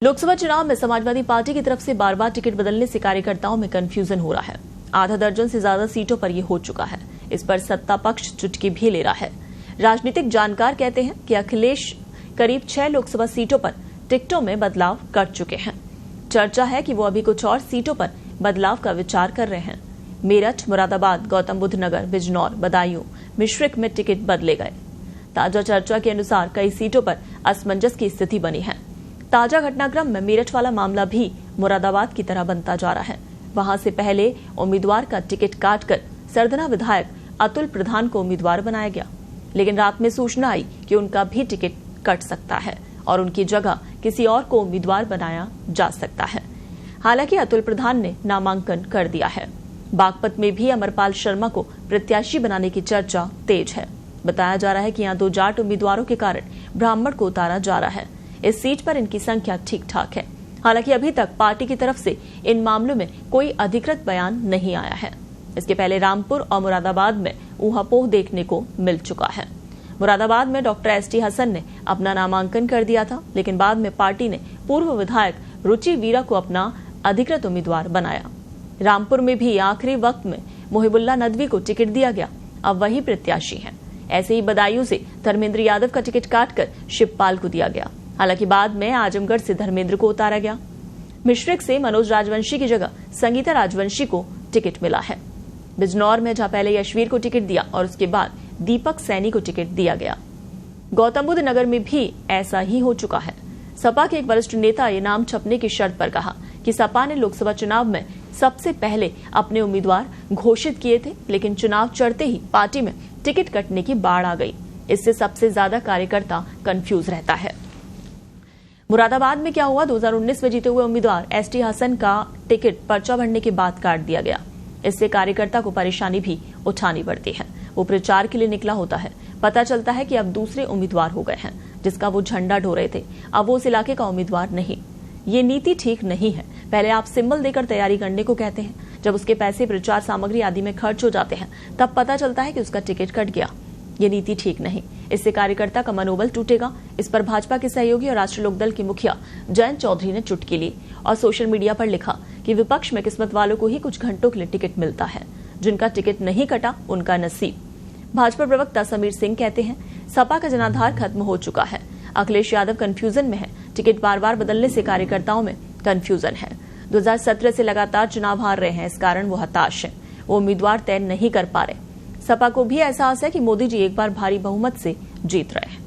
लोकसभा चुनाव में समाजवादी पार्टी की तरफ से बार बार टिकट बदलने से कार्यकर्ताओं में कंफ्यूजन हो रहा है। आधा दर्जन से ज्यादा सीटों पर यह हो चुका है। इस पर सत्ता पक्ष चुटकी भी ले रहा है। राजनीतिक जानकार कहते हैं कि अखिलेश करीब 6 लोकसभा सीटों पर टिकटों में बदलाव कर चुके हैं। चर्चा है कि वो अभी कुछ और सीटों पर बदलाव का विचार कर रहे हैं। मेरठ, मुरादाबाद, गौतम बुद्ध नगर, बिजनौर, बदायूं, मिश्रिख में टिकट बदले गए। ताजा चर्चा के अनुसार कई सीटों पर असमंजस की स्थिति बनी है। ताजा घटनाक्रम में मेरठ वाला मामला भी मुरादाबाद की तरह बनता जा रहा है। वहां से पहले उम्मीदवार का टिकट काटकर सरधना विधायक अतुल प्रधान को उम्मीदवार बनाया गया, लेकिन रात में सूचना आई कि उनका भी टिकट कट सकता है और उनकी जगह किसी और को उम्मीदवार बनाया जा सकता है। हालांकि अतुल प्रधान ने नामांकन कर दिया है। बागपत में भी अमरपाल शर्मा को प्रत्याशी बनाने की चर्चा तेज है। बताया जा रहा है कि यहाँ 2 जाट उम्मीदवारों के कारण ब्राह्मण को उतारा जा रहा है। इस सीट पर इनकी संख्या ठीक ठाक है। हालांकि अभी तक पार्टी की तरफ से इन मामलों में कोई अधिकृत बयान नहीं आया है। इसके पहले रामपुर और मुरादाबाद में ऊहापोह देखने को मिल चुका है। मुरादाबाद में डॉक्टर ST हसन ने अपना नामांकन कर दिया था, लेकिन बाद में पार्टी ने पूर्व विधायक रुचि वीरा को अपना अधिकृत उम्मीदवार बनाया। रामपुर में भी आखिरी वक्त में मोहिबुल्ला नदवी को टिकट दिया गया, अब वही प्रत्याशी हैं। ऐसे ही बदायूं से धर्मेंद्र यादव का टिकट काटकर शिवपाल को दिया गया। हालांकि बाद में आजमगढ़ से धर्मेंद्र को उतारा गया। मिश्रिख से मनोज राजवंशी की जगह संगीता राजवंशी को टिकट मिला है। बिजनौर में जहां पहले यशवीर को टिकट दिया और उसके बाद दीपक सैनी को टिकट दिया गया। गौतम बुद्ध नगर में भी ऐसा ही हो चुका है। सपा के एक वरिष्ठ नेता ये नाम छपने की शर्त पर कहा कि सपा ने लोकसभा चुनाव में सबसे पहले अपने उम्मीदवार घोषित किए थे, लेकिन चुनाव चढ़ते ही पार्टी में टिकट कटने की बाढ़ आ गई। इससे सबसे ज्यादा कार्यकर्ता कंफ्यूज रहता है। मुरादाबाद में क्या हुआ? 2019 में जीते हुए उम्मीदवार ST हसन का टिकट पर्चा भरने के बाद काट दिया गया। इससे कार्यकर्ता को परेशानी भी उठानी पड़ती है। वो प्रचार के लिए निकला होता है, पता चलता है कि अब दूसरे उम्मीदवार हो गए हैं जिसका वो झंडा ढो रहे थे, अब वो उस इलाके का उम्मीदवार नहीं। ये नीति ठीक नहीं है। पहले आप सिंबल देकर तैयारी करने को कहते हैं, जब उसके पैसे प्रचार सामग्री आदि में खर्च हो जाते हैं तब पता चलता है कि उसका टिकट कट गया। ये नीति ठीक नहीं। इससे कार्यकर्ता का मनोबल टूटेगा। इस पर भाजपा के सहयोगी और राष्ट्रीय लोकदल के मुखिया जयंत चौधरी ने चुटकी ली और सोशल मीडिया पर लिखा कि विपक्ष में किस्मत वालों को ही कुछ घंटों के लिए टिकट मिलता है, जिनका टिकट नहीं कटा उनका नसीब। भाजपा प्रवक्ता समीर सिंह कहते हैं, सपा का जनाधार खत्म हो चुका है। अखिलेश यादव कंफ्यूजन में है। टिकट बार बार बदलने से कार्यकर्ताओं में कंफ्यूजन है। 2017 से लगातार चुनाव हार रहे हैं, इस कारण वो हताश है। वो उम्मीदवार तय नहीं कर पा रहे। सपा को भी एहसास है कि मोदी जी एक बार भारी बहुमत से जीत रहे हैं।